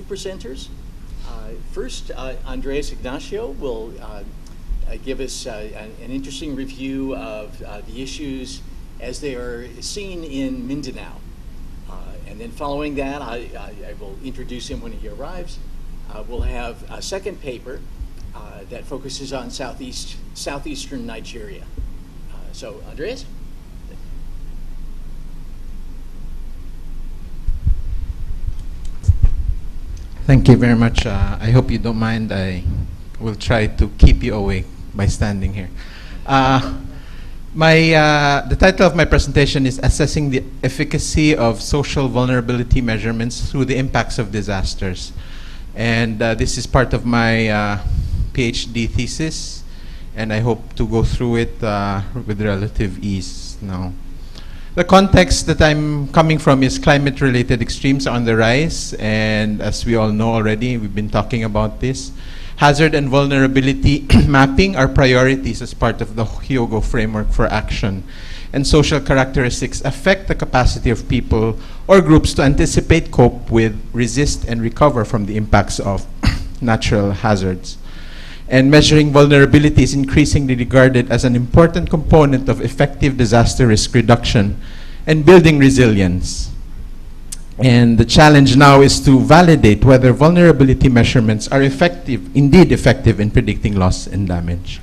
Presenters. First, Andreas Ignacio will give us an interesting review of the issues as they are seen in Mindanao. And then following that, I will introduce him when he arrives. We'll have a second paper that focuses on southeastern Nigeria. So, Andreas? Thank you very much. I hope you don't mind. I will try to keep you awake by standing here. The title of my presentation is Assessing the Efficacy of Social Vulnerability Measurements Through the Impacts of Disasters. And this is part of my PhD thesis, and I hope to go through it with relative ease now. The context that I'm coming from is climate-related extremes on the rise, and as we all know already, we've been talking about this. Hazard and vulnerability mapping are priorities as part of the Hyogo framework for action, and social characteristics affect the capacity of people or groups to anticipate, cope with, resist, and recover from the impacts of natural hazards. And measuring vulnerability is increasingly regarded as an important component of effective disaster risk reduction and building resilience. And the challenge now is to validate whether vulnerability measurements are indeed effective in predicting loss and damage.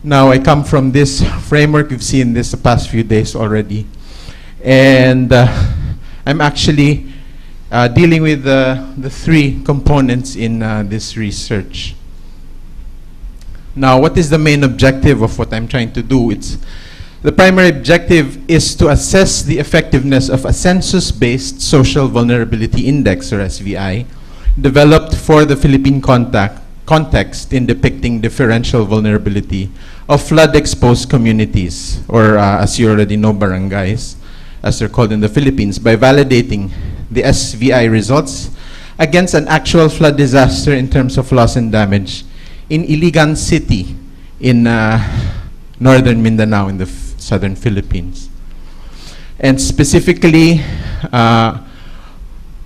Now, I come from this framework. We've seen this the past few days already. And I'm actually dealing with the three components in this research. Now, what is the main objective of what I'm trying to do? The primary objective is to assess the effectiveness of a census-based social vulnerability index, or SVI, developed for the Philippine context in depicting differential vulnerability of flood-exposed communities, or as you already know, barangays, as they're called in the Philippines, by validating the SVI results against an actual flood disaster in terms of loss and damage in Iligan City in northern Mindanao in the southern Philippines. And specifically, I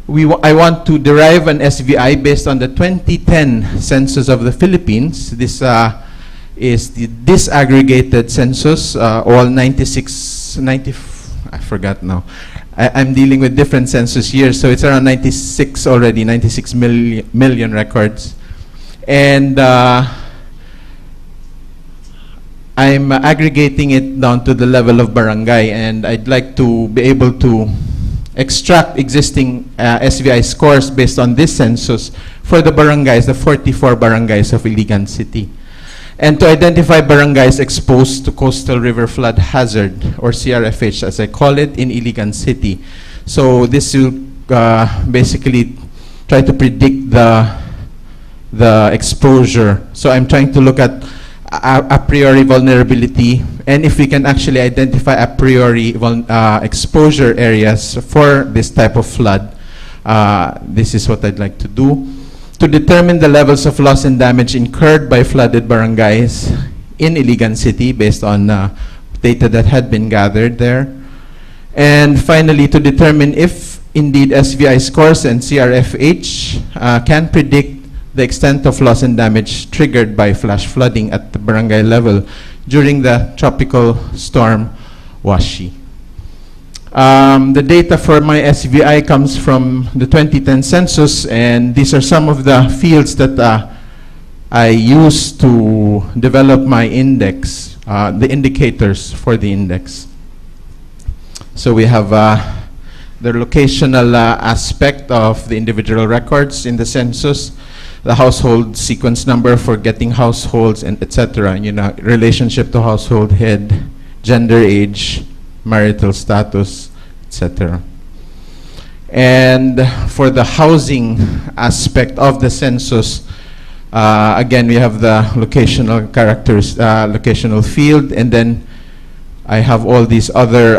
want to derive an SVI based on the 2010 census of the Philippines. This is the disaggregated census, all 90, I forgot now. I'm dealing with different census years, so it's around 96 already, 96 million records. And I'm aggregating it down to the level of barangay, and I'd like to be able to extract existing SVI scores based on this census for the barangays, the 44 barangays of Iligan City, and to identify barangays exposed to coastal river flood hazard, or CRFH as I call it, in Iligan City. So this will basically try to predict the exposure. So I'm trying to look at a priori vulnerability, and if we can actually identify a priori exposure areas for this type of flood, this is what I'd like to do. To determine the levels of loss and damage incurred by flooded barangays in Iligan City based on data that had been gathered there. And finally, to determine if indeed SVI scores and CRFH can predict the extent of loss and damage triggered by flash flooding at the barangay level during the tropical storm Washi. The data for my SVI comes from the 2010 census, and these are some of the fields that I used to develop my index, the indicators for the index. So we have the locational aspect of the individual records in the census, the household sequence number for getting households, and etc. You know, relationship to household head, gender, age, marital status, etc. And for the housing aspect of the census, again we have the locational characters, locational field, and then I have all these other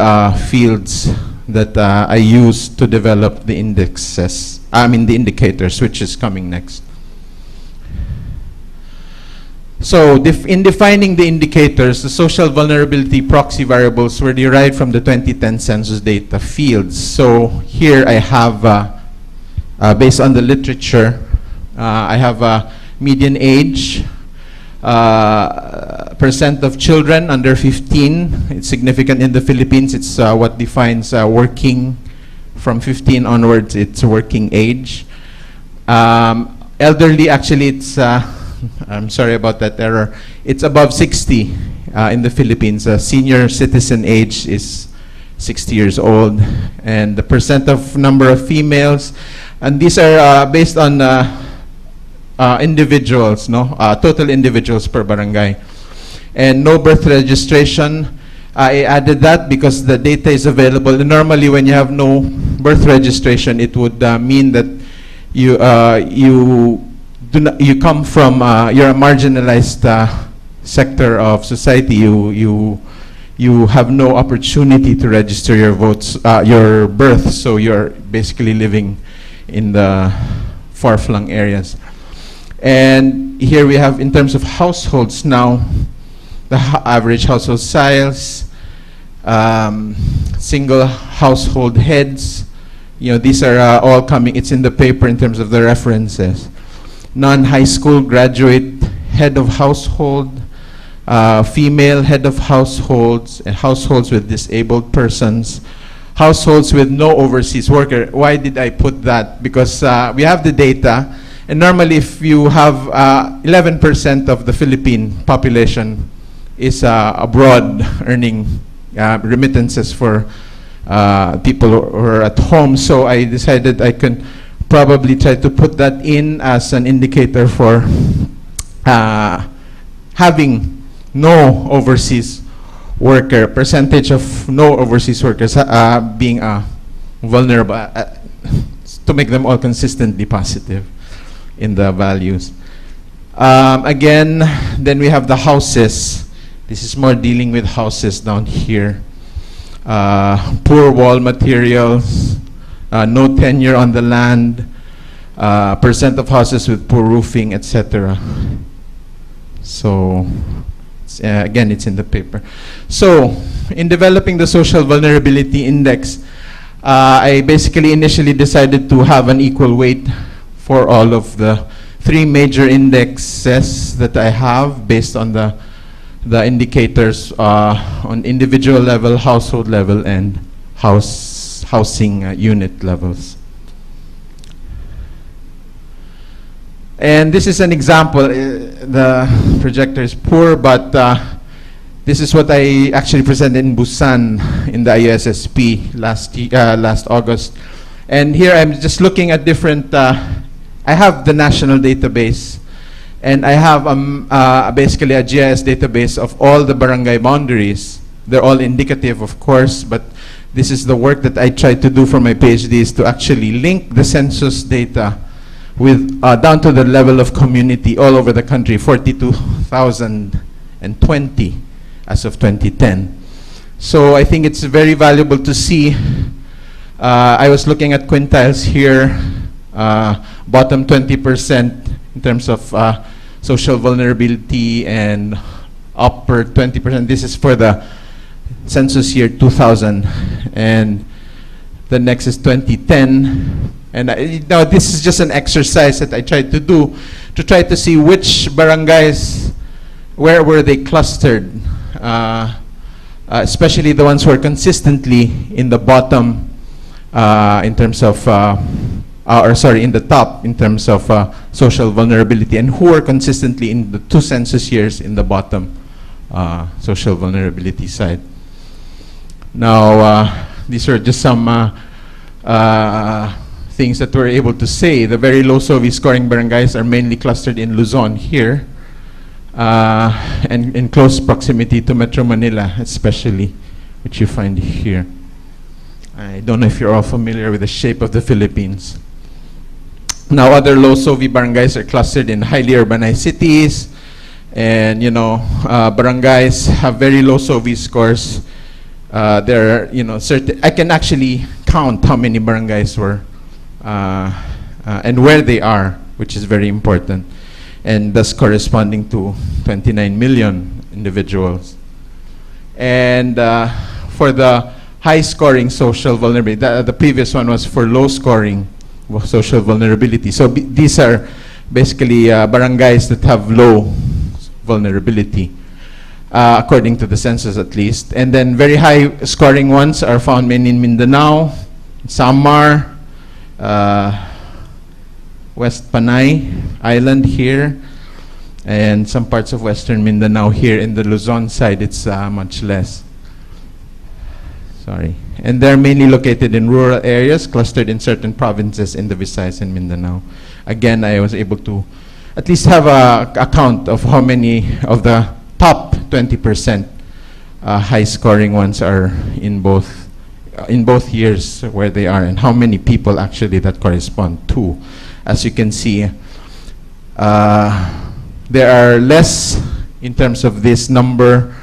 fields that I use to develop the indexes. The indicators, which is coming next. So in defining the indicators, the social vulnerability proxy variables were derived from the 2010 census data fields. So here I have based on the literature. I have a median age, percent of children under 15. It's significant in the Philippines. It's what defines working. From 15 onwards, it's working age. Elderly, actually, it's, I'm sorry about that error. It's above 60 in the Philippines. Senior citizen age is 60 years old. And the percent of number of females, and these are based on individuals, no? Total individuals per barangay. And no birth registration. I added that because the data is available. And normally, when you have no birth registration, it would mean that you come from you're a marginalized sector of society. You have no opportunity to register your votes, your birth. So you're basically living in the far-flung areas. And here we have, in terms of households now, the average household size, single household heads. You know, these are all coming. It's in the paper in terms of the references. Non-high school graduate head of household, female head of households, and households with disabled persons, households with no overseas worker. Why did I put that? Because we have the data, and normally if you have 11% of the Philippine population is abroad earning remittances for people who are at home. So I decided I can probably try to put that in as an indicator for having no overseas worker, percentage of no overseas workers being vulnerable, to make them all consistently positive in the values. Again, then we have the houses. This is more dealing with houses down here. Poor wall materials, no tenure on the land, percent of houses with poor roofing, etc. So, again, it's in the paper. So, in developing the social vulnerability index, I basically initially decided to have an equal weight for all of the three major indexes that I have based on the indicators on individual level, household level, and housing unit levels. And this is an example. The projector is poor, but this is what I actually presented in Busan in the IUSSP last August. And here I'm just looking at different, I have the national database, and I have basically a GIS database of all the barangay boundaries. They're all indicative, of course, but this is the work that I tried to do for my PhD, is to actually link the census data with down to the level of community all over the country, 42,020 as of 2010. So I think it's very valuable to see. I was looking at quintiles here, bottom 20% in terms of social vulnerability, and upper 20%. This is for the census year 2000, and the next is 2010. And now this is just an exercise that I tried to do to try to see which barangays, where were they clustered, especially the ones who are consistently in the bottom in terms of, in the top in terms of social vulnerability, and who are consistently in the two census years in the bottom social vulnerability side. Now, these are just some things that we're able to say. The very low SOVI scoring barangays are mainly clustered in Luzon here, and in close proximity to Metro Manila, especially, which you find here. I don't know if you're all familiar with the shape of the Philippines. Now, other low SOVI barangays are clustered in highly urbanized cities, and barangays have very low SOVI scores. There are, certain. I can actually count how many barangays were and where they are, which is very important, and thus corresponding to 29 million individuals. And for the high-scoring social vulnerability, the previous one was for low-scoring social vulnerability. So these are basically barangays that have low vulnerability, according to the census at least. And then very high scoring ones are found mainly in Mindanao, Samar, West Panay Island here, and some parts of Western Mindanao. Here in the Luzon side, it's much less. Sorry. And they're mainly located in rural areas, clustered in certain provinces in the Visayas and Mindanao. Again, I was able to at least have a count of how many of the top 20% high-scoring ones are in both years where they are, and how many people actually that correspond to. As you can see, there are less in terms of this number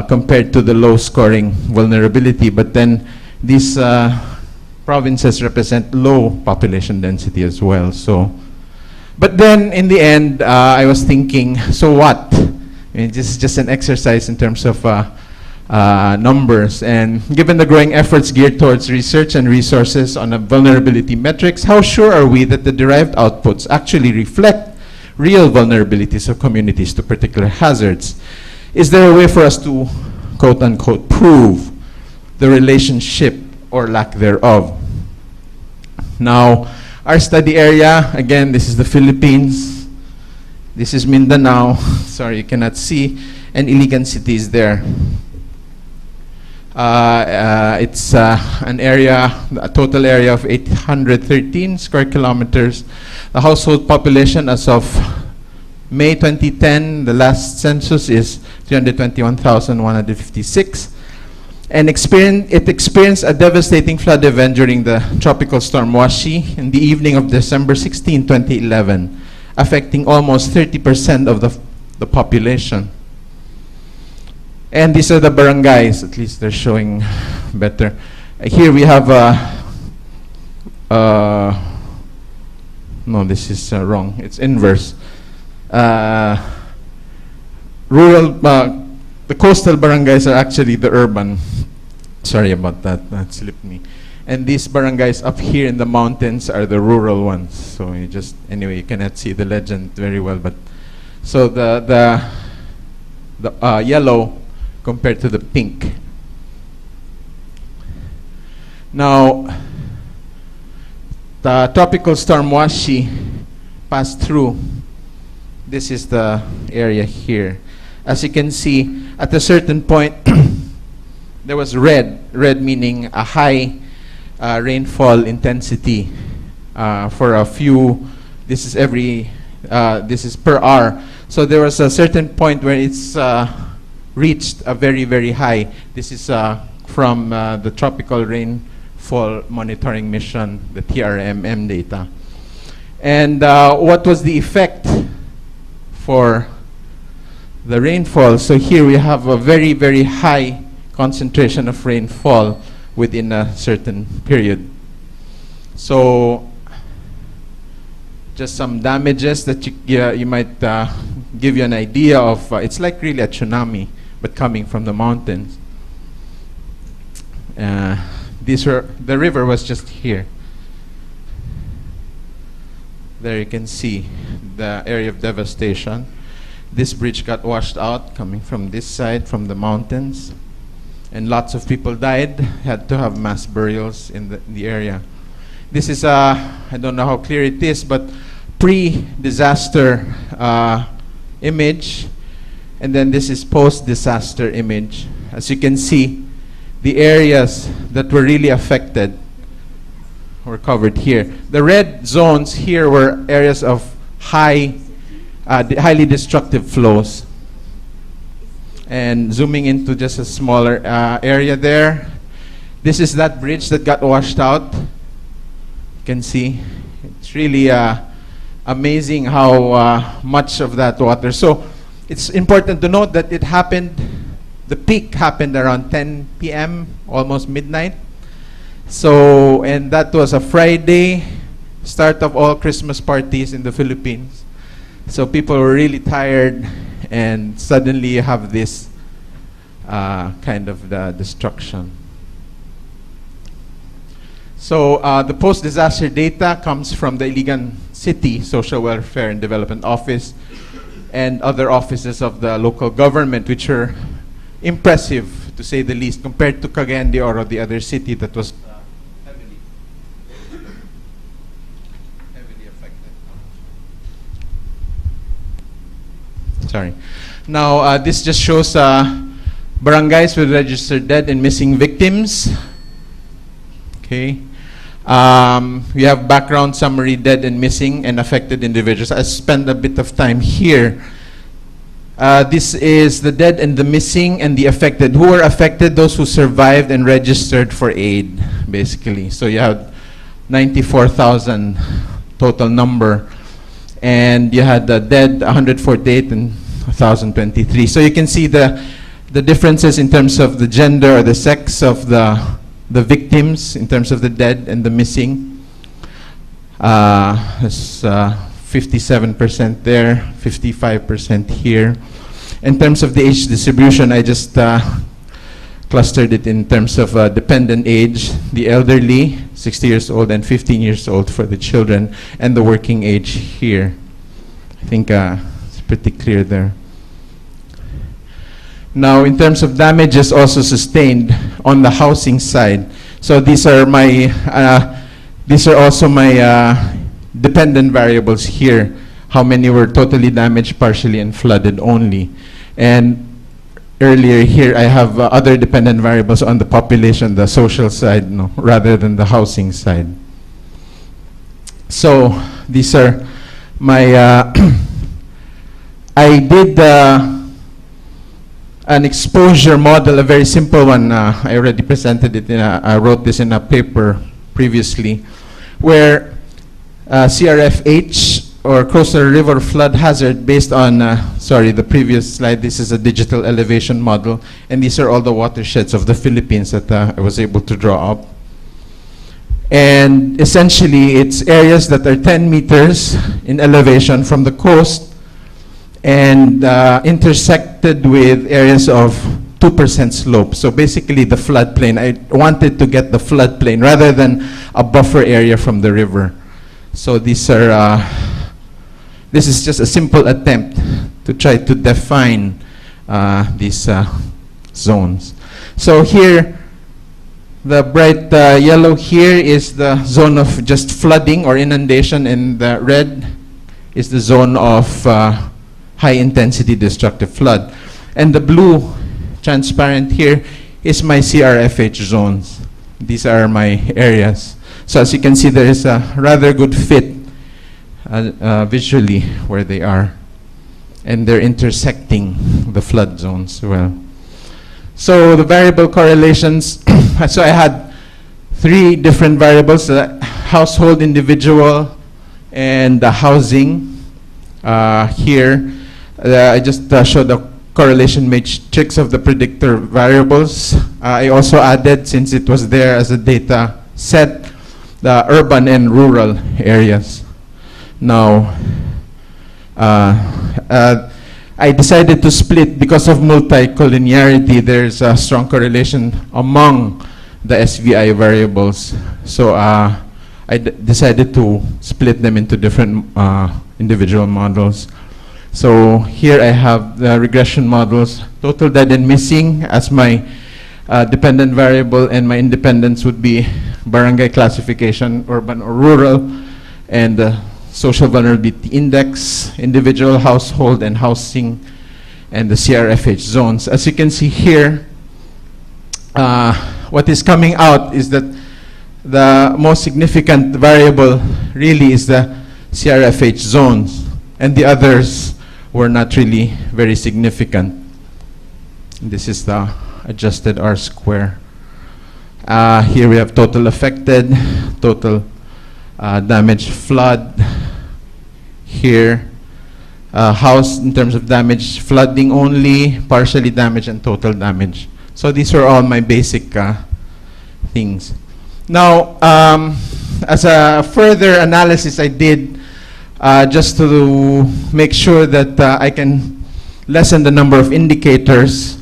compared to the low-scoring vulnerability, but then these provinces represent low population density as well. So, but then in the end, I was thinking, so what? I mean, this is just an exercise in terms of numbers. And given the growing efforts geared towards research and resources on vulnerability metrics, how sure are we that the derived outputs actually reflect real vulnerabilities of communities to particular hazards? Is there a way for us to, quote unquote, prove the relationship or lack thereof? Now, our study area, again, this is the Philippines, this is Mindanao, sorry you cannot see, and Iligan City is there. It's an area, a total area of 813 square kilometers. The household population as of May 2010, the last census, is 321,156. And it experienced a devastating flood event during the tropical storm Washi in the evening of December 16, 2011, affecting almost 30% of the population. And these are the barangays, at least they're showing better. Here we have no, this is wrong, it's inverse. The coastal barangays are actually the urban. Sorry about that, that slipped me. And these barangays up here in the mountains are the rural ones. So you just, anyway, you cannot see the legend very well, but so the yellow compared to the pink. Now, the tropical storm Washi passed through. This is the area here. As you can see, at a certain point, there was red meaning a high rainfall intensity for a few, this is per hour. So there was a certain point where it's reached a very, very high. This is from the Tropical Rainfall Monitoring Mission, the TRMM data. And what was the effect for the rainfall? So here we have a very, very high concentration of rainfall within a certain period. So just some damages that you might give you an idea of. It's like really a tsunami, but coming from the mountains. The river was just here. There you can see the area of devastation. This bridge got washed out coming from this side, from the mountains. And lots of people died, had to have mass burials in the area. This is, I don't know how clear it is, but pre-disaster image. And then this is post-disaster image. As you can see, the areas that were really affected were covered here. The red zones here were areas of highly destructive flows. And zooming into just a smaller area there, this is that bridge that got washed out. You can see it's really amazing how much of that water. So it's important to note that it happened, the peak happened around 10 p.m., almost midnight. So, and that was a Friday, start of all Christmas parties in the Philippines. So people were really tired, and suddenly you have this kind of destruction. So the post-disaster data comes from the Iligan City Social Welfare and Development Office and other offices of the local government, which are impressive, to say the least, compared to Cagayan de Oro, the other city that was heavily affected. Sorry. Now, this just shows barangays with registered dead and missing victims. Okay. We have background summary, dead and missing and affected individuals. I spend a bit of time here. This is the dead and the missing and the affected. Who are affected? Those who survived and registered for aid, basically. So you have 94,000 total number. And you had the dead 148 and 1,023. So you can see the differences in terms of the gender or the sex of the victims, in terms of the dead and the missing. There's 57% there, 55% here. In terms of the age distribution, I just clustered it in terms of dependent age, the elderly, 60 years old, and 15 years old for the children, and the working age here. I think it's pretty clear there. Now, in terms of damages also sustained on the housing side, so these are also my dependent variables here. How many were totally damaged, partially, and flooded only? And earlier here, I have other dependent variables on the population, the social side, no, rather than the housing side. So these are my. I did. An exposure model, a very simple one. I already presented it. I wrote this in a paper previously, where CRFH, or coastal river flood hazard, based on, sorry, the previous slide, this is a digital elevation model, and these are all the watersheds of the Philippines that I was able to draw up. And essentially, it's areas that are 10 meters in elevation from the coast, and intersected with areas of 2% slope. So basically the floodplain. I wanted to get the floodplain rather than a buffer area from the river. So these are, this is just a simple attempt to try to define these zones. So here, the bright yellow here is the zone of just flooding or inundation, and the red is the zone of high-intensity destructive flood. And the blue, transparent here, is my CRFH zones. These are my areas. So as you can see, there is a rather good fit visually where they are. And they're intersecting the flood zones well. So the variable correlations, so I had 3 different variables, household, individual, and the housing here. I just showed the correlation matrix of the predictor variables. I also added, since it was there as a data set, the urban and rural areas. Now, I decided to split because of multicollinearity. There's a strong correlation among the SVI variables. So I decided to split them into different individual models. So here I have the regression models, total dead and missing as my dependent variable, and my independents would be barangay classification, urban or rural, and the social vulnerability index, individual, household, and housing, and the CRFH zones. As you can see here, what is coming out is that the most significant variable really is the CRFH zones, and the others were not really very significant. This is the adjusted R square. Here we have total affected, total damage, flood. Here, house in terms of damage, flooding only, partially damaged, and total damage. So these are all my basic things. Now, as a further analysis I did, just to make sure that I can lessen the number of indicators,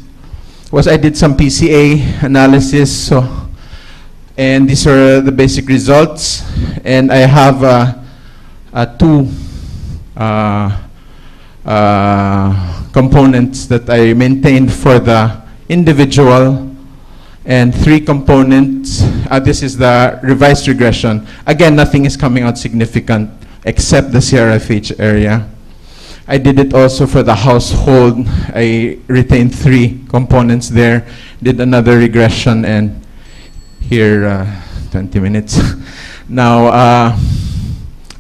was I did some PCA analysis. So And these are the basic results. And I have two components that I maintained for the individual, and 3 components. This is the revised regression. Again, nothing is coming out significant except the CRFH area. I did it also for the household. I retained 3 components there, did another regression, and here, 20 minutes. Now,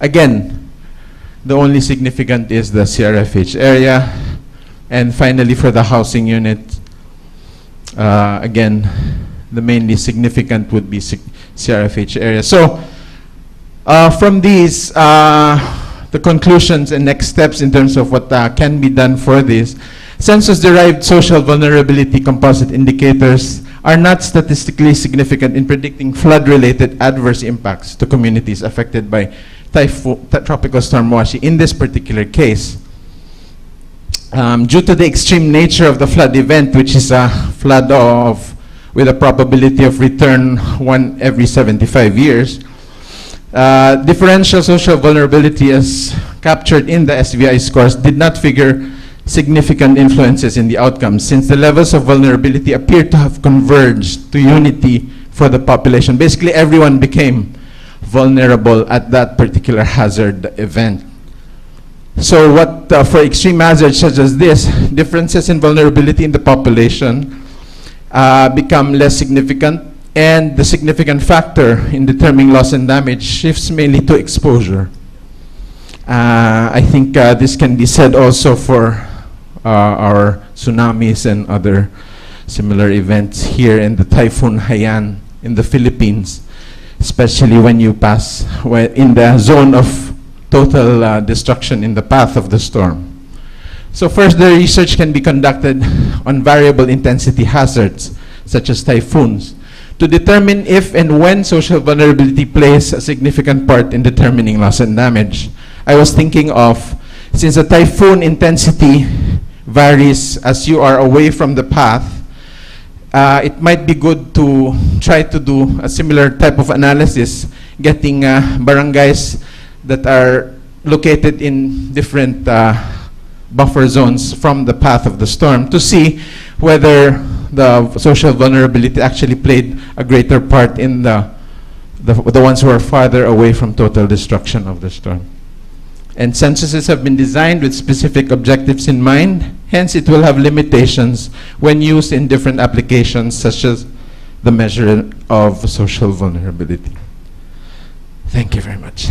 again, the only significant is the CRFH area. And finally, for the housing unit, again, the mainly significant would be CRFH area. So, from these, the conclusions and next steps in terms of what can be done for this, census-derived social vulnerability composite indicators are not statistically significant in predicting flood-related adverse impacts to communities affected by Tropical Storm Mozie in this particular case. Due to the extreme nature of the flood event, which is a flood with a probability of return 1 every 75 years, differential social vulnerability as captured in the SVI scores did not figure significant influences in the outcomes, since the levels of vulnerability appear to have converged to unity for the population. Basically, everyone became vulnerable at that particular hazard event. So what, for extreme hazards such as this, differences in vulnerability in the population become less significant, and the significant factor in determining loss and damage shifts mainly to exposure. I think this can be said also for our tsunamis and other similar events here in the Typhoon Haiyan in the Philippines, especially when you pass in the zone of total destruction in the path of the storm. So first, the research can be conducted on variable intensity hazards, such as typhoons, to determine if and when social vulnerability plays a significant part in determining loss and damage. I was thinking of, since the typhoon intensity varies as you are away from the path, it might be good to try to do a similar type of analysis, getting barangays that are located in different buffer zones from the path of the storm to see whether the social vulnerability actually played a greater part in the ones who are farther away from total destruction of the storm. And censuses have been designed with specific objectives in mind, hence it will have limitations when used in different applications, such as the measure of social vulnerability. Thank you very much.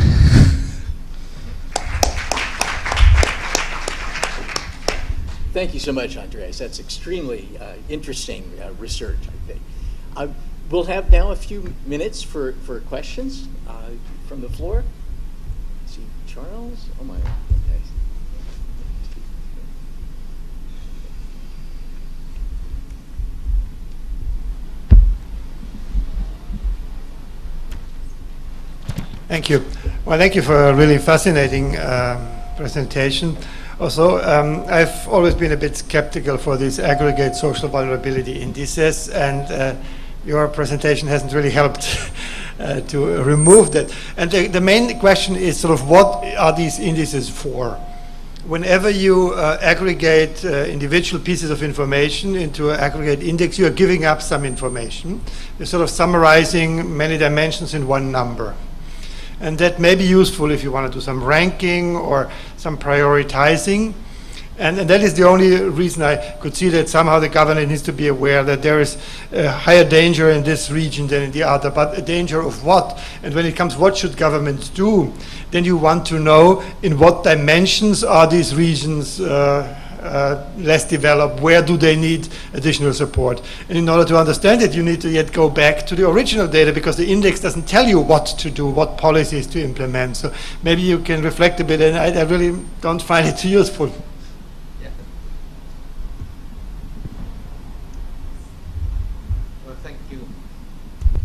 Thank you so much, Andres. That's extremely interesting research, I think. We'll have now a few minutes for questions from the floor. Let's see, Charles? Oh my, okay. Thank you. Well, thank you for a really fascinating presentation. Also, I've always been a bit skeptical for these aggregate social vulnerability indices, and your presentation hasn't really helped to remove that. And the main question is sort of, what are these indices for? Whenever you aggregate individual pieces of information into an aggregate index, you are giving up some information. You're sort of summarizing many dimensions in one number. And that may be useful if you want to do some ranking or some prioritizing. And that is the only reason I could see that somehow the government needs to be aware that there is a higher danger in this region than in the other. But a danger of what? And when it comes, what should governments do? Then you want to know in what dimensions are these regions less developed, where do they need additional support. And in order to understand it, you need to yet go back to the original data, because the index doesn't tell you what to do, what policies to implement. So maybe you can reflect a bit, and I really don't find it too useful. Yeah. Well, thank you.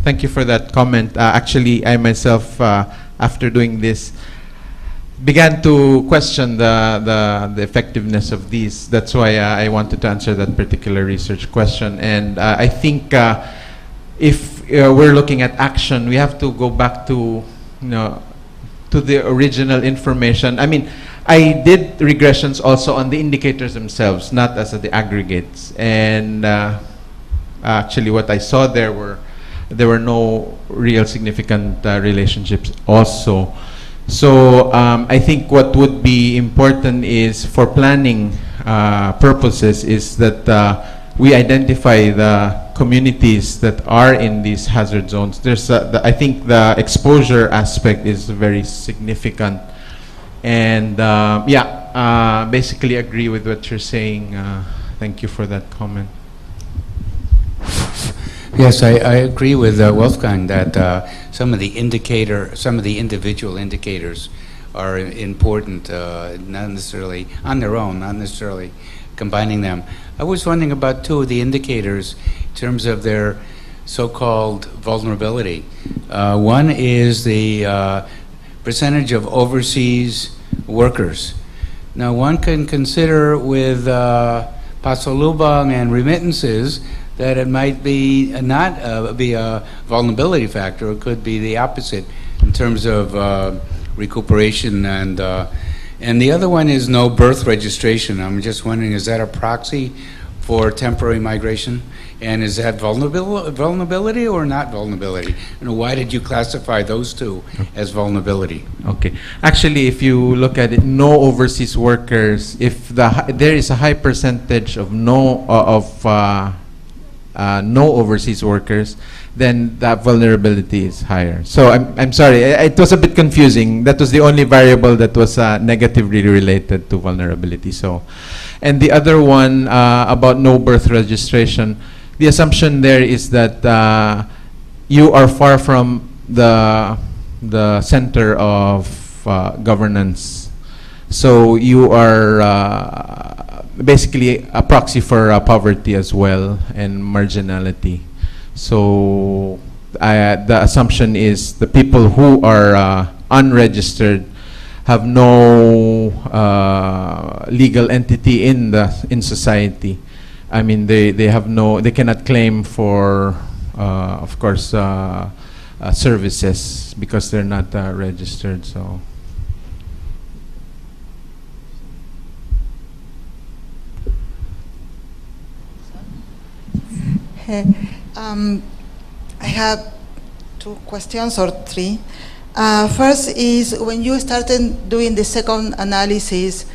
Thank you for that comment. Actually, I myself, after doing this, began to question the effectiveness of these. That's why I wanted to answer that particular research question. And I think if we're looking at action, we have to go back to, to the original information. I mean, I did regressions also on the indicators themselves, not as the aggregates. And actually, what I saw there were no real significant relationships also. So I think what would be important is, for planning purposes, is that we identify the communities that are in these hazard zones. There's I think the exposure aspect is very significant. And basically agree with what you're saying. Thank you for that comment. Yes, I agree with Wolfgang that some of the individual indicators are important, not necessarily on their own, not necessarily combining them. I was wondering about two of the indicators in terms of their so-called vulnerability. One is the percentage of overseas workers. Now, one can consider with pasalubong and remittances that it might be not be a vulnerability factor. It could be the opposite in terms of recuperation. And the other one is no birth registration. I'm just wondering, is that a proxy for temporary migration? And is that vulnerability or not vulnerability? Why did you classify those two as vulnerability? Okay. Actually, if you look at it, no overseas workers, if there is a high percentage of no overseas workers, then that vulnerability is higher. So I'm sorry, it was a bit confusing. That was the only variable that was negatively related to vulnerability. So, and the other one about no birth registration, the assumption there is that you are far from the center of governance. So you are basically a proxy for poverty as well and marginality. So the assumption is the people who are unregistered have no legal entity in society. I mean, they cannot claim for, of course, services because they're not registered. So. I have two questions or three. First is, when you started doing the second analysis,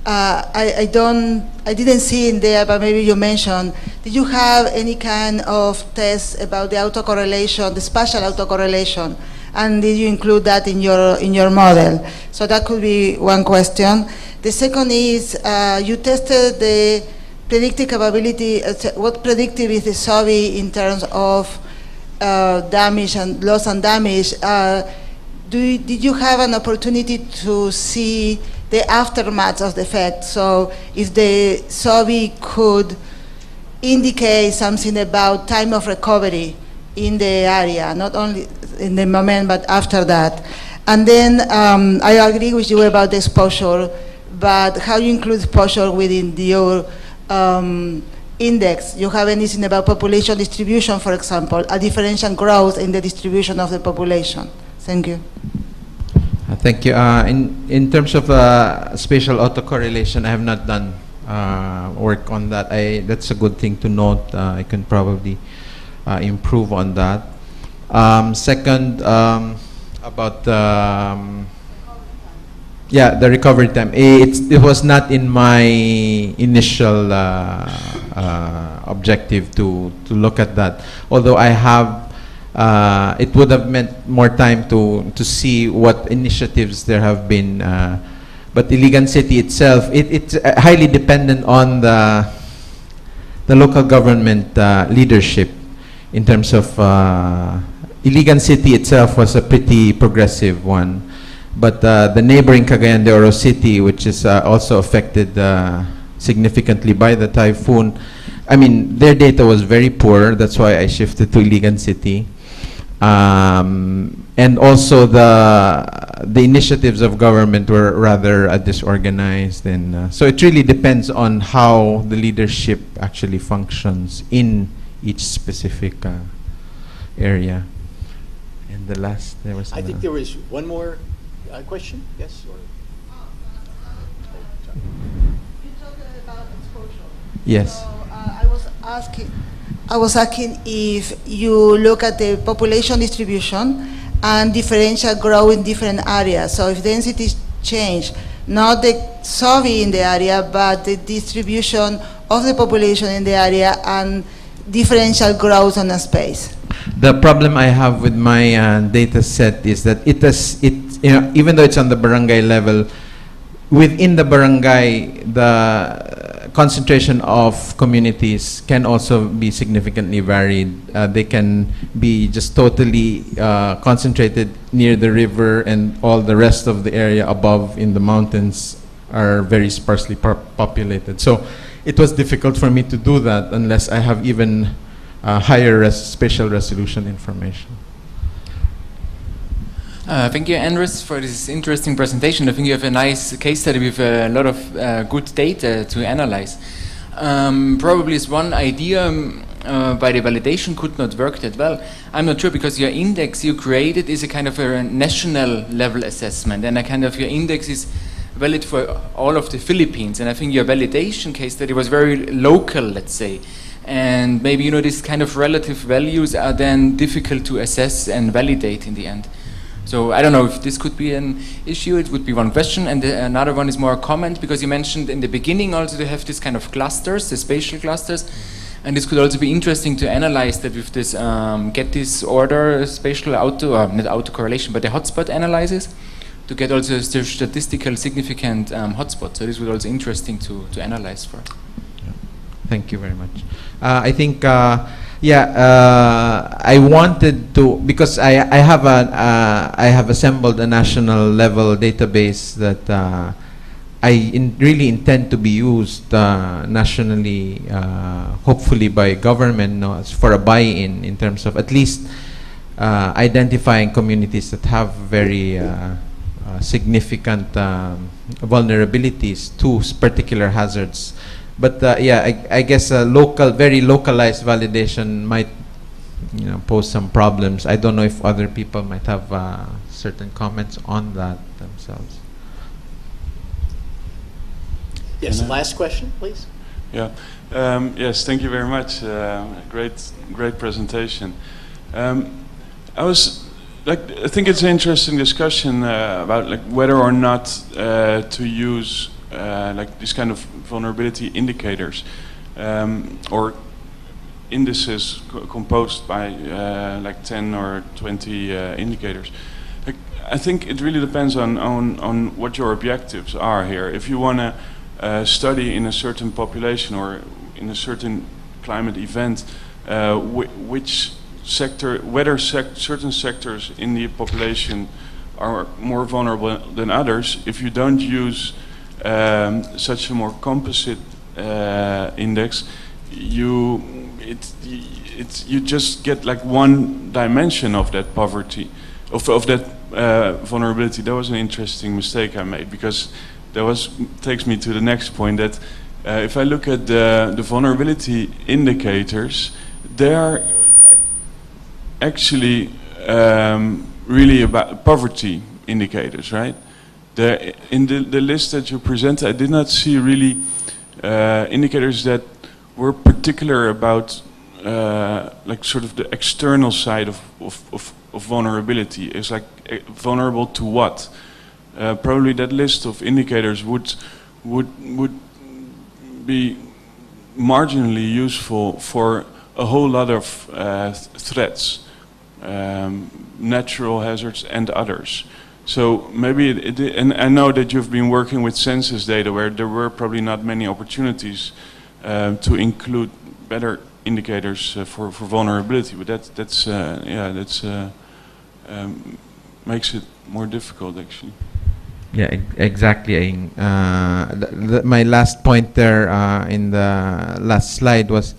I didn't see in there, but maybe you mentioned, did you have any kind of test about the autocorrelation, the spatial autocorrelation? And did you include that in your model? So that could be one question. The second is, you tested the predictive capability. What predictive is the SOBI in terms of damage and loss and damage? Did you have an opportunity to see the aftermath of the effect? So if the SOBI could indicate something about time of recovery in the area, not only in the moment, but after that. And then I agree with you about the exposure, but how you include exposure within your index? You have anything about population distribution, for example, a differential growth in the distribution of the population? Thank you. Thank you. In terms of spatial autocorrelation, I have not done work on that. That's a good thing to note. I can probably improve on that. Second, about the recovery time. It was not in my initial objective to look at that. Although I have, it would have meant more time to see what initiatives there have been. But Iligan City itself, it's highly dependent on the local government leadership in terms of Iligan City itself was a pretty progressive one. But the neighboring Cagayan de Oro City, which is also affected significantly by the typhoon, I mean, their data was very poor. That's why I shifted to Iligan City. And also the initiatives of government were rather disorganized. And so it really depends on how the leadership actually functions in each specific area. And the last, there was I think another. there was one more question. Yes? Or? You talked about exposure. Yes. So, I was asking if you look at the population distribution and differential growth in different areas. So if densities change, not the SOVI in the area, but the distribution of the population in the area and differential growth on a space. The problem I have with my data set is that even though it's on the barangay level, within the barangay, the concentration of communities can also be significantly varied. They can be just totally concentrated near the river, and all the rest of the area above in the mountains are very sparsely populated. So it was difficult for me to do that unless I have even higher spatial resolution information. Thank you, Andres, for this interesting presentation. I think you have a nice case study with a lot of good data to analyze. Probably is one idea by the validation could not work that well. I'm not sure, because your index you created is a kind of a national level assessment, and a kind of your index is valid for all of the Philippines. And I think your validation case study was very local, let's say. And maybe, you know, these kind of relative values are then difficult to assess and validate in the end. So I don't know if this could be an issue. It would be one question, and another one is more a comment, because you mentioned in the beginning also to have this kind of clusters, the spatial clusters, and this could also be interesting to analyze that with this get this order spatial not autocorrelation, but the hotspot analysis, to get also statistical significant hotspots. So this would also interesting to analyze for. Thank you very much. I think, I wanted to, because I have assembled a national level database that really intend to be used nationally, hopefully by government, for a buy-in in terms of at least identifying communities that have very significant vulnerabilities to particular hazards. But I guess very localized validation might, pose some problems. I don't know if other people might have certain comments on that themselves. Yes, last question, please. Yeah. Yes, thank you very much. Great presentation. I think it's an interesting discussion about whether or not to use these kind of vulnerability indicators or indices composed by 10 or 20 indicators. I think it really depends on what your objectives are here. If you want to study in a certain population or in a certain climate event, which sector, whether certain sectors in the population are more vulnerable than others, if you don't use such a more composite index, you just get one dimension of that poverty, of that vulnerability. That was an interesting mistake I made, because that takes me to the next point, that if I look at the vulnerability indicators, they are actually really about poverty indicators, right? In the list that you presented, I did not see really indicators that were particular about sort of the external side of vulnerability. It's vulnerable to what? Probably that list of indicators would be marginally useful for a whole lot of threats, natural hazards and others. So maybe and I know that you've been working with census data where there were probably not many opportunities to include better indicators for vulnerability, but that's makes it more difficult actually. Yeah, exactly. My last point there in the last slide was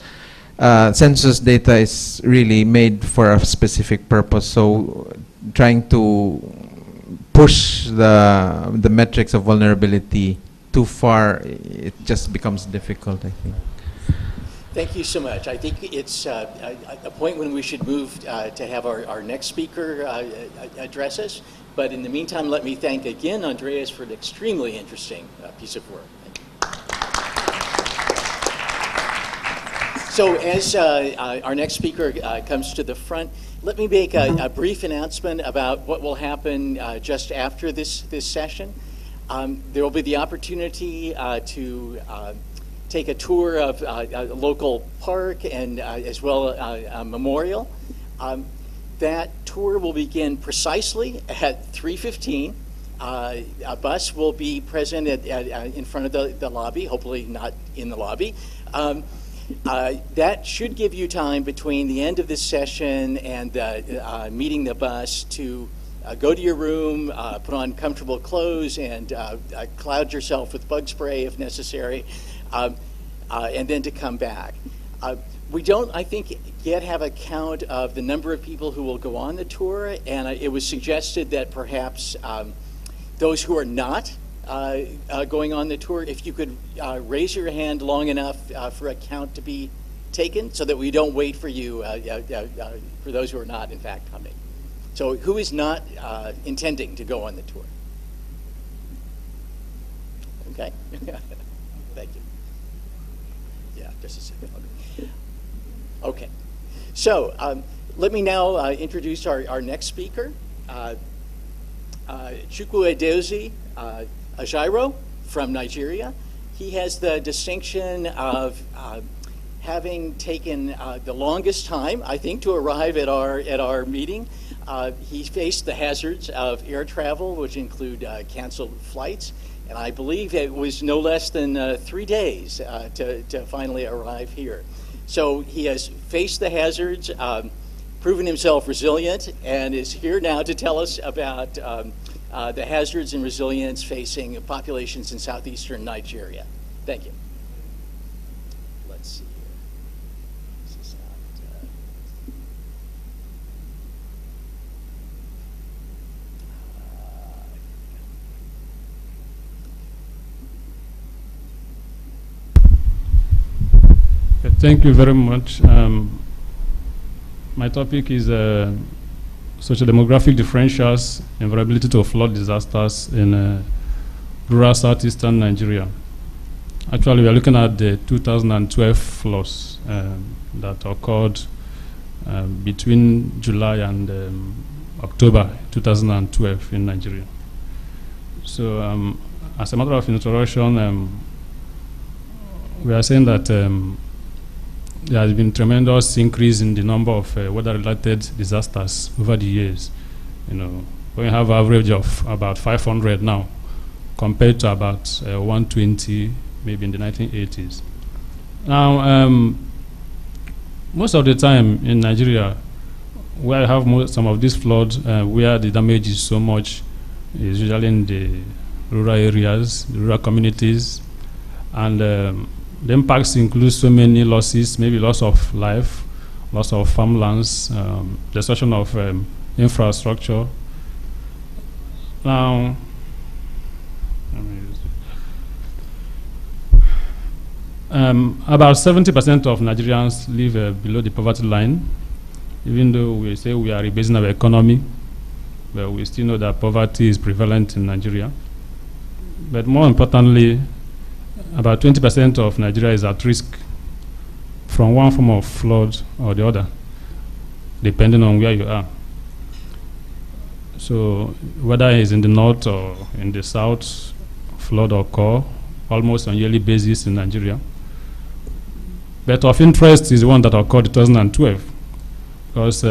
census data is really made for a specific purpose. So trying to push the metrics of vulnerability too far, it just becomes difficult, I think. Thank you so much. I think it's a point when we should move to have our next speaker address us. But in the meantime, let me thank again Andreas for an extremely interesting piece of work. So as our next speaker comes to the front, let me make a brief announcement about what will happen just after this session. There will be the opportunity to take a tour of a local park and as well a memorial. That tour will begin precisely at 3:15. A bus will be present in front of the lobby, hopefully not in the lobby. That should give you time between the end of this session and meeting the bus to go to your room, put on comfortable clothes, and cloud yourself with bug spray if necessary, and then to come back. We don't, I think, yet have a count of the number of people who will go on the tour, and it was suggested that perhaps those who are not going on the tour, if you could raise your hand long enough for a count to be taken so that we don't wait for you, for those who are not, in fact, coming. So who is not intending to go on the tour? Okay. Thank you. Yeah, just a second. Okay. So let me now introduce our next speaker, Chukwuedozie Ajaero from Nigeria. He has the distinction of having taken the longest time, I think, to arrive at our meeting. He faced the hazards of air travel, which include canceled flights, and I believe it was no less than 3 days to finally arrive here. So he has faced the hazards, proven himself resilient, and is here now to tell us about the hazards and resilience facing populations in southeastern Nigeria. Thank you. Let's see here. This is not, Thank you very much. My topic is socio-demographic differentials and vulnerability to flood disasters in rural southeastern Nigeria. Actually, we are looking at the 2012 floods that occurred between July and October 2012 in Nigeria. So as a matter of introduction, we are saying that there has been tremendous increase in the number of weather-related disasters over the years. You know, we have an average of about 500 now, compared to about 120 maybe in the 1980s. Now, most of the time in Nigeria, where I have some of these floods, where the damage is so much, is usually in the rural areas, the rural communities, and the impacts include so many losses, maybe loss of life, loss of farmlands, destruction of infrastructure. Now, about 70% of Nigerians live below the poverty line, even though we say we are rebasing our economy, but we still know that poverty is prevalent in Nigeria. But more importantly, about 20% of Nigeria is at risk from one form of flood or the other, depending on where you are. So whether it's in the north or in the south, flood occur almost on a yearly basis in Nigeria. But of interest is the one that occurred in 2012, because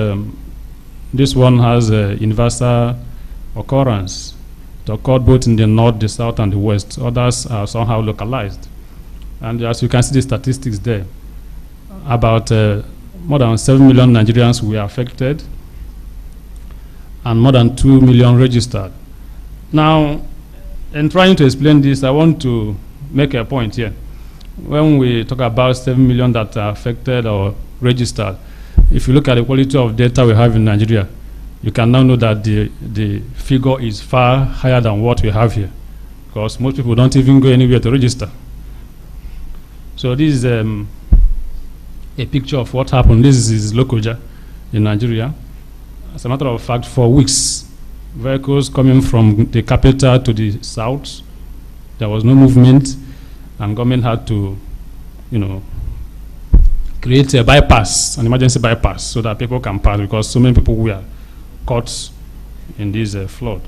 this one has a universal occurrence. It occurred both in the north, the south, and the west. Others are somehow localized. And as you can see the statistics there, about more than 7 million Nigerians were affected, and more than 2 million registered. Now, in trying to explain this, I want to make a point here. When we talk about 7 million that are affected or registered, if you look at the quality of data we have in Nigeria, you can now know that the figure is far higher than what we have here, because most people don't even go anywhere to register. So this is a picture of what happened. This is Lokoja in Nigeria. As a matter of fact, for weeks, vehicles coming from the capital to the south, there was no movement, and government had to, create a bypass, an emergency bypass, so that people can pass, because so many people were caught in this flood.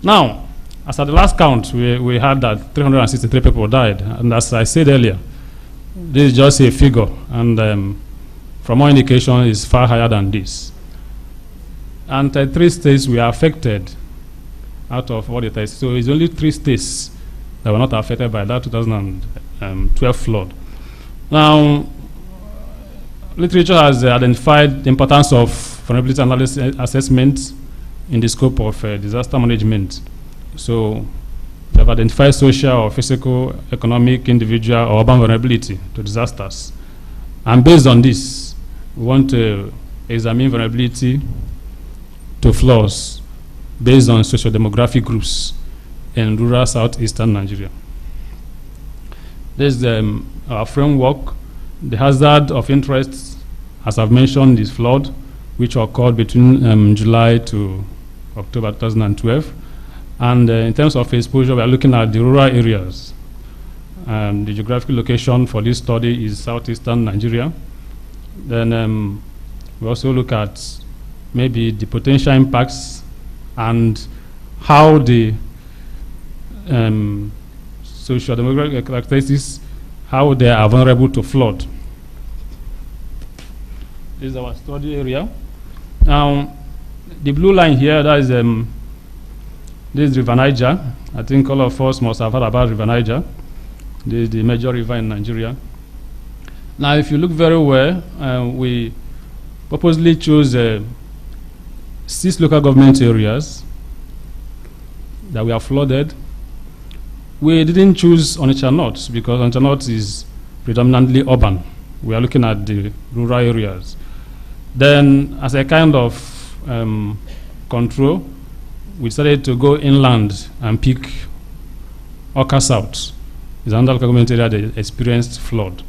Now, as at the last count, we had that 363 people died, and as I said earlier, this is just a figure, and from all indication, it's far higher than this. And 3 states were affected out of all the tests. So it's only 3 states that were not affected by that 2012 flood. Now, literature has identified the importance of vulnerability analysis assessment in the scope of disaster management. So they have identified social or physical, economic, individual, or urban vulnerability to disasters. And based on this, we want to examine vulnerability to floods based on socio-demographic groups in rural southeastern Nigeria. This is our framework. The hazard of interest, as I've mentioned, is flood, which occurred between July to October 2012. And in terms of exposure, we are looking at the rural areas. The geographic location for this study is southeastern Nigeria. Then we also look at maybe the potential impacts and how the socio-demographic characteristics, how they are vulnerable to flood. This is our study area. Now, the blue line here, that is this is River Niger. I think all of us must have heard about River Niger. This is the major river in Nigeria. Now, if you look very well, we purposely chose 6 local government areas that were flooded. We didn't choose Onitsha North because Onitsha North is predominantly urban. We are looking at the rural areas. Then, as a kind of control, we decided to go inland and pick Oka South. It's another local government area that experienced flood.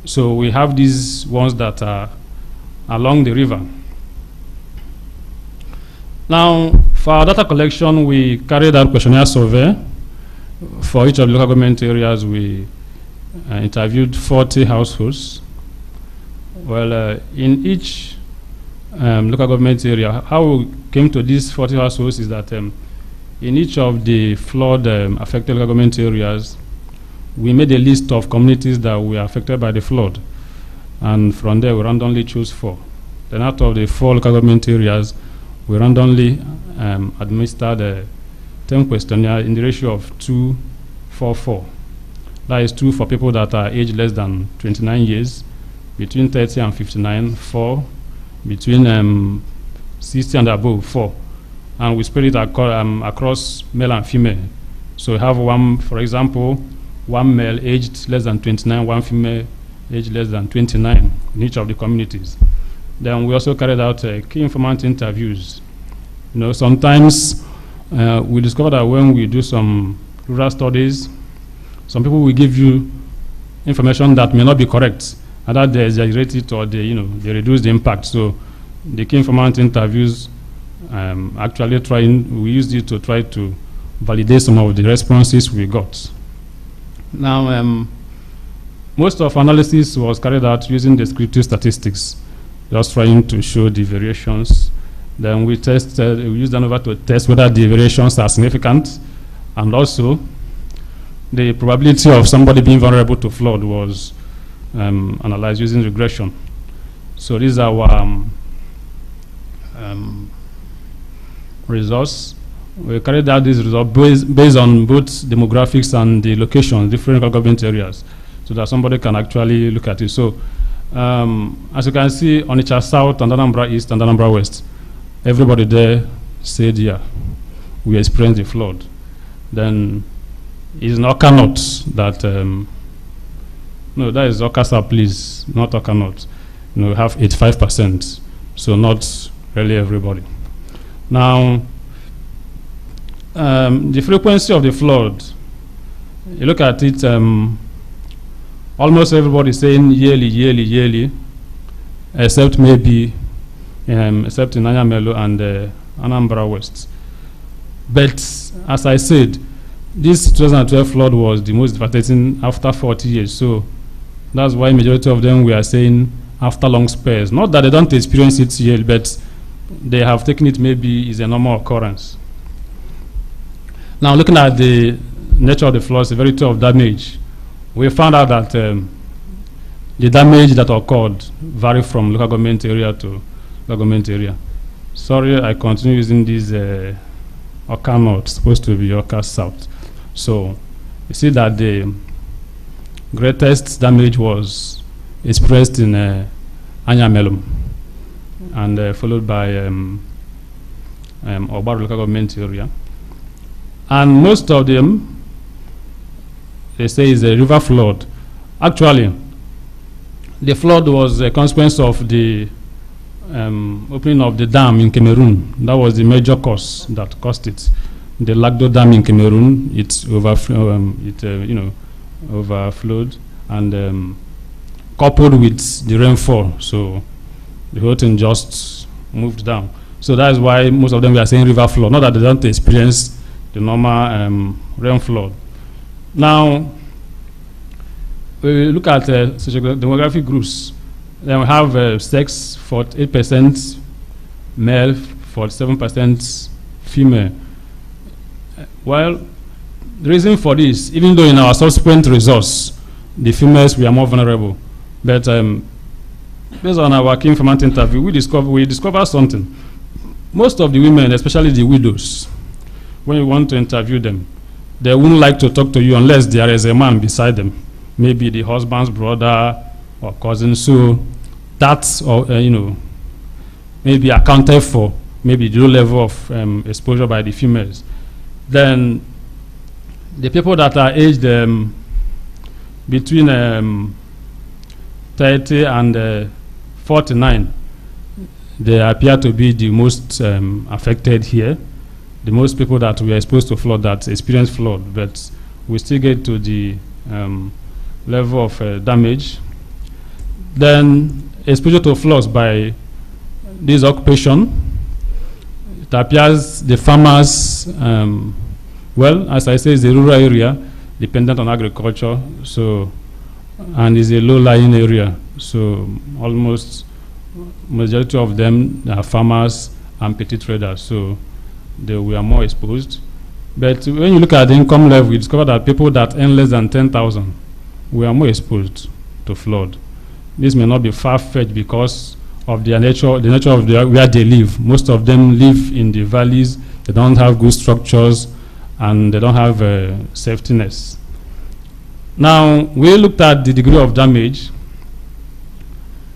So we have these ones that are along the river. Now, for our data collection, we carried out questionnaire survey. For each of the local government areas, we interviewed 40 households. Well, in each local government area, how we came to these 40 households is that in each of the flood affected local government areas, we made a list of communities that were affected by the flood. And from there, we randomly chose 4. Then out of the 4 local government areas, we randomly administered a 10 questionnaire in the ratio of 2-4-4. That is 2 for people that are aged less than 29 years, between 30 and 59, 4, between 60 and above, 4. And we spread it across male and female. So we have one, for example, 1 male aged less than 29, 1 female aged less than 29 in each of the communities. Then we also carried out key informant interviews. Sometimes we discover that when we do some rural studies, some people will give you information that may not be correct, either they exaggerate it or they reduce the impact. So the key informant interviews actually we used it to try to validate some of the responses we got. Now, most of analysis was carried out using descriptive statistics, just trying to show the variations. Then we used ANOVA to test whether the variations are significant, and also the probability of somebody being vulnerable to flood was analyzed using regression. So these are our results. We carried out these results based on both demographics and the locations, different government areas, so that somebody can actually look at it. So as you can see, Onitsha South and Anambra East and Anambra West, everybody there said, yeah, we experienced the flood. Then it's Oka North that, no, that is Oka South, please, not Oka North. We have 85%, so not really everybody. Now, the frequency of the flood, you look at it almost everybody is saying yearly, except maybe, except in Anyamelo and Anambra West. But as I said, this 2012 flood was the most devastating after 40 years. So that's why majority of them we are saying after long spares. Not that they don't experience it yet, but they have taken it maybe is a normal occurrence. Now looking at the nature of the flood, severity of damage, we found out that the damage that occurred vary from local government area to local government area. Sorry, I continue using this Oka North, supposed to be Oka South. So you see that the greatest damage was expressed in Anyamelo and followed by Obaru local government area. And most of them, they say, is a river flood. Actually, the flood was a consequence of the opening of the dam in Cameroon. That was the major cause that caused it. The Lagdo Dam in Cameroon, it overflowed and coupled with the rainfall, so the whole thing just moved down. So that is why most of them we are saying river flood, not that they don't experience the normal rain flood. Now, we look at socio-demographic groups. Then we have sex, 48% male, 47% female. Well, the reason for this, even though in our subsequent results, the females were more vulnerable, but based on our key informant interview, we discovered something. Most of the women, especially the widows, when you want to interview them, they wouldn't like to talk to you unless there is a man beside them, maybe the husband's brother or cousin. So that's maybe accounted for maybe the low level of exposure by the females. Then the people that are aged between 30 and 49, they appear to be the most affected here. The most people that were exposed to flood, that experience flood, but we still get to the level of damage. Then exposure to floods by this occupation, it appears the farmers, well, as I say, it's a rural area dependent on agriculture, so, and it's a low-lying area, so almost majority of them are farmers and petty traders, so they were more exposed. But when you look at the income level, you discover that people that earn less than 10,000 were more exposed to flood. This may not be far-fetched because of the nature of where they live. Most of them live in the valleys. They don't have good structures, and they don't have safety nets. Now, we looked at the degree of damage.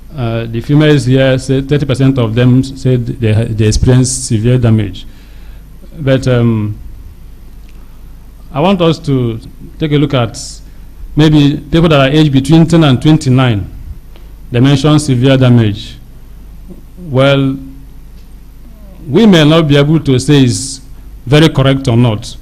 The females here, say 30% of them said they experienced severe damage. But I want us to take a look at maybe people that are aged between 10 and 29. They mentioned severe damage. Well, we may not be able to say it's very correct or not,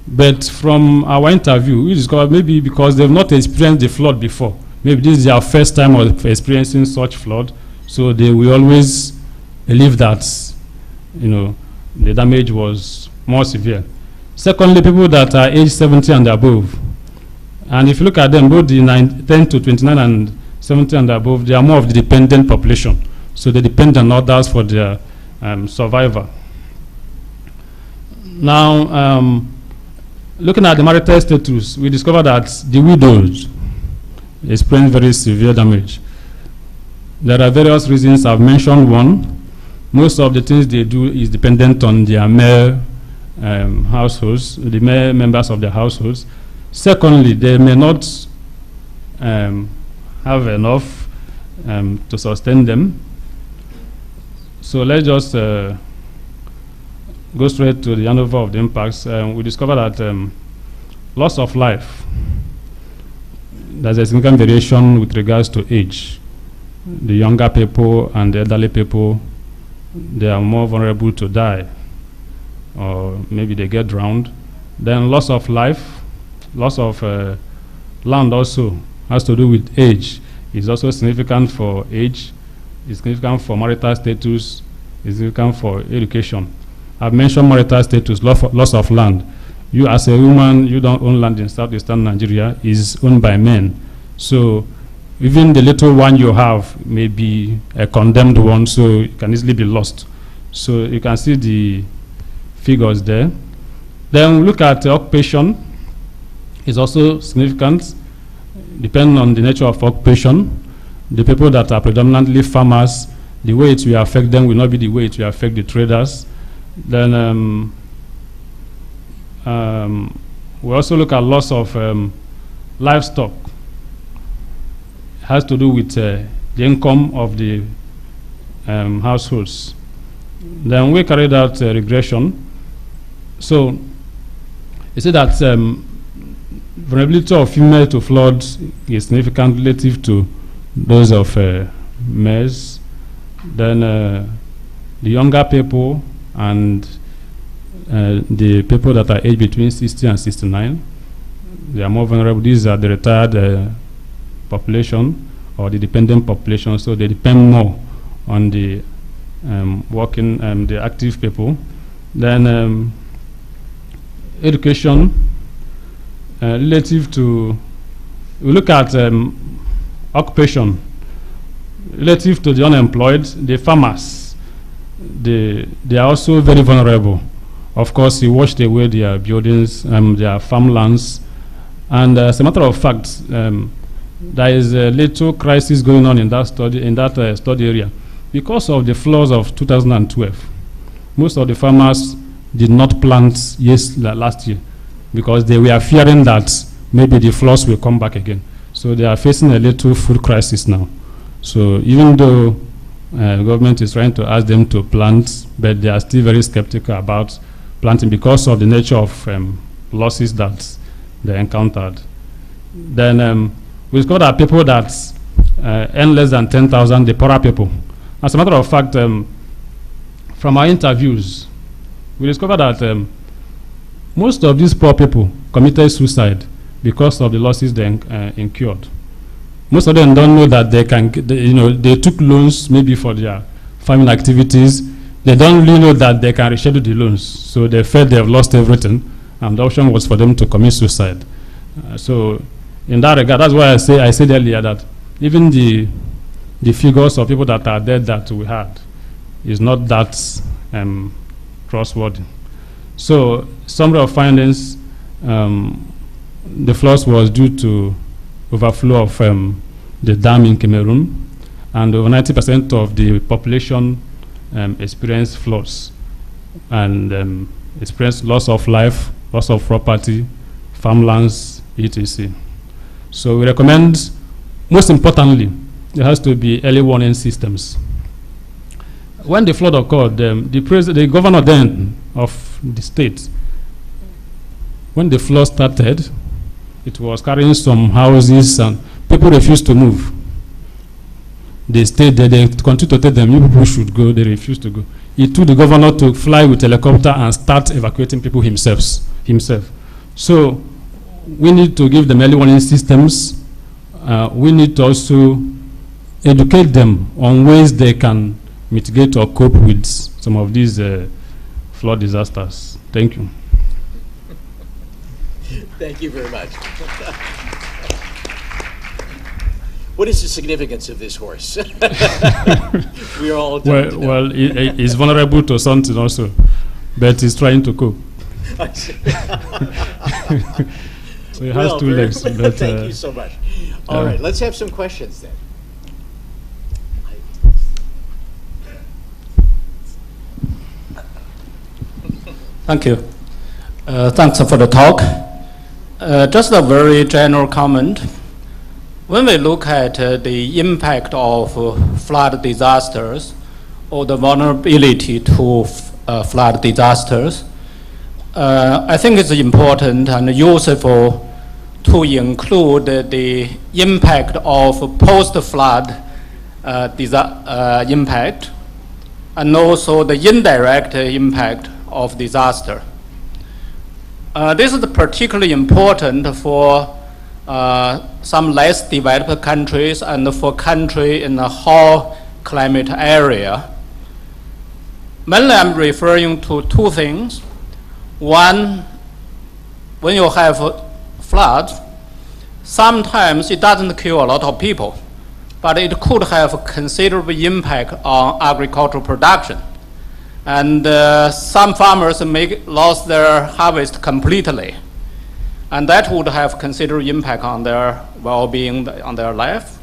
but from our interview, we discovered maybe because they've not experienced the flood before. Maybe this is their first time of experiencing such flood, so they will always believe that, the damage was more severe. Secondly, people that are age 70 and above, and if you look at them, both the 10 to 29 and 70 and above, they are more of the dependent population, so they depend on others for their survival. Now, looking at the marital status, we discovered that the widows experience very severe damage. There are various reasons. I've mentioned one. Most of the things they do is dependent on their male households, the male members of their households. Secondly, they may not have enough to sustain them. So let's just go straight to the handover of the impacts. We discovered that loss of life, there's a significant variation with regards to age. The younger people and the elderly people, they are more vulnerable to die, or maybe they get drowned. Then loss of life, loss of land also has to do with age. It's also significant for age, it's significant for marital status, it's significant for education. I've mentioned marital status, loss of land. You as a woman, you don't own land in southeastern Nigeria, is owned by men. So even the little one you have may be a condemned one, so it can easily be lost. So you can see the figures there. Then we look at occupation. It's also significant, depending on the nature of occupation. The people that are predominantly farmers, the way it will affect them will not be the way it will affect the traders. Then we also look at loss of livestock. It has to do with the income of the households. Then we carried out regression. So you see that vulnerability of female to flood is significant relative to those of males. Then the younger people and the people that are aged between 60 and 69, they are more vulnerable. These are the retired population or the dependent population, so they depend more on the working, the active people. Then education, relative to, we look at occupation, relative to the unemployed, the farmers, they are also very vulnerable. Of course, he washed away their buildings, their farmlands, and as a matter of fact, there is a little crisis going on in that study area. Because of the floods of 2012, most of the farmers did not plant last year because they were fearing that maybe the floods will come back again. So they are facing a little food crisis now. So even though government is trying to ask them to plant, but they are still very skeptical about planting because of the nature of losses that they encountered. Then we discovered that people that earn less than 10,000, the poorer people. As a matter of fact, from our interviews, we discovered that most of these poor people committed suicide because of the losses they incurred. Most of them don't know that they can, they took loans maybe for their farming activities. They don't really know that they can reschedule the loans. So they felt they have lost everything, and the option was for them to commit suicide. So in that regard, that's why I said earlier that even the figures of people that are dead that we had is not that trustworthy. So summary of findings, the floods was due to overflow of the dam in Cameroon, and over 90% of the population experienced floods and experienced loss of life, loss of property, farmlands, etc. So we recommend, most importantly, there has to be early warning systems. When the flood occurred, the governor then of the state, when the flood started, it was carrying some houses and people refused to move. They stayed there, they continued to tell them, you people should go, they refused to go. It took the governor to fly with a helicopter and start evacuating people himself. So we need to give them early warning systems. We need to also educate them on ways they can mitigate or cope with some of these flood disasters. Thank you. Thank you very much. What is the significance of this horse? We are all well, it's vulnerable to something also, but it's trying to cope. So it has two legs. But, thank you so much. All right, let's have some questions then. Thank you. Thanks for the talk. Just a very general comment. When we look at the impact of flood disasters or the vulnerability to flood disasters, I think it's important and useful to include the impact of post-flood impact and also the indirect impact of disaster. This is particularly important for some less developed countries and for country in a hot climate area. Mainly I'm referring to two things. One, when you have floods, sometimes it doesn't kill a lot of people, but it could have a considerable impact on agricultural production. And some farmers may lose their harvest completely. And that would have considerable impact on their well-being, on their life.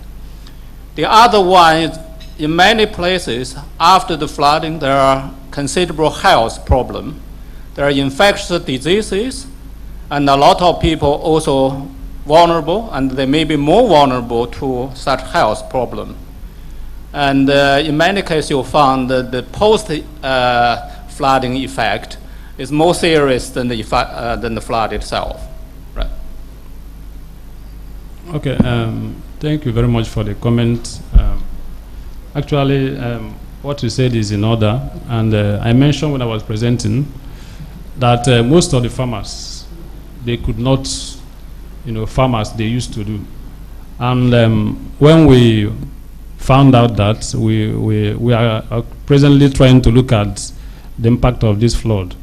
The other one is, in many places, after the flooding, there are considerable health problems. There are infectious diseases, and a lot of people also vulnerable, and they may be more vulnerable to such health problem. And in many cases, you found that the post-flooding effect is more serious than the flood itself. Right. Okay, thank you very much for the comment. Actually, what you said is in order, and I mentioned when I was presenting that most of the farmers, they could not, farm as they used to do. And when we found out that, we are presently trying to look at the impact of this flood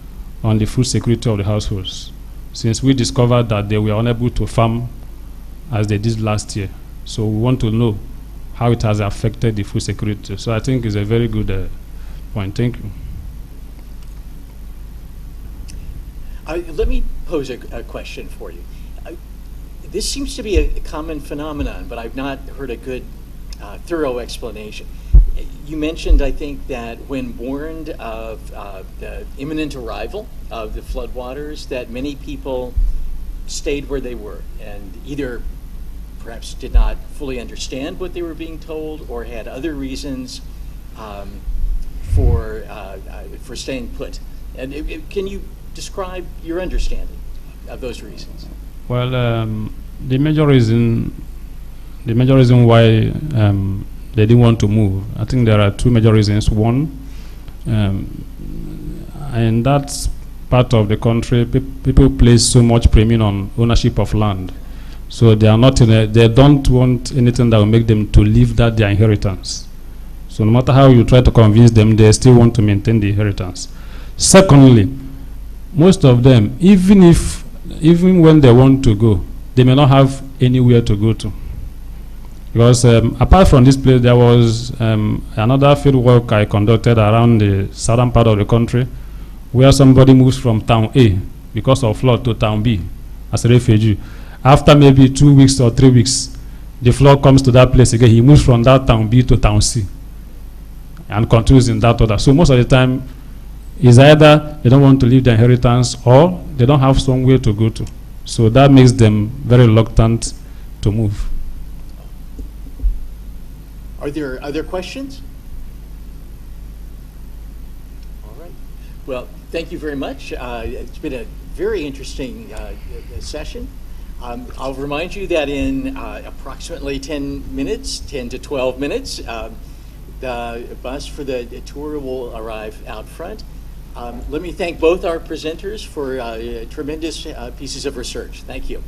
on the food security of the households, since we discovered that they were unable to farm as they did last year. So we want to know how it has affected the food security. So I think it's a very good point. Thank you. Let me pose a question for you. This seems to be a common phenomenon, but I've not heard a good, thorough explanation. You mentioned, I think, that when warned of the imminent arrival of the floodwaters, that many people stayed where they were and either perhaps did not fully understand what they were being told or had other reasons for staying put. And can you describe your understanding of those reasons? Well, the major reason why they didn't want to move, I think there are two major reasons. One, in that part of the country, people place so much premium on ownership of land. So they are not they don't want anything that will make them to leave that their inheritance. So no matter how you try to convince them, they still want to maintain the inheritance. Secondly, most of them, even when they want to go, they may not have anywhere to go to. Because apart from this place, there was another field work I conducted around the southern part of the country, where somebody moves from town A because of flood to town B as a refugee. After maybe 2 weeks or 3 weeks, the flood comes to that place again. He moves from that town B to town C and continues in that order. So most of the time, is either they don't want to leave their inheritance or they don't have somewhere to go to. So that makes them very reluctant to move. Are there other questions? All right. Well, thank you very much. It's been a very interesting session. I'll remind you that in approximately 10 to 12 minutes, the bus for the tour will arrive out front. Let me thank both our presenters for tremendous pieces of research. Thank you.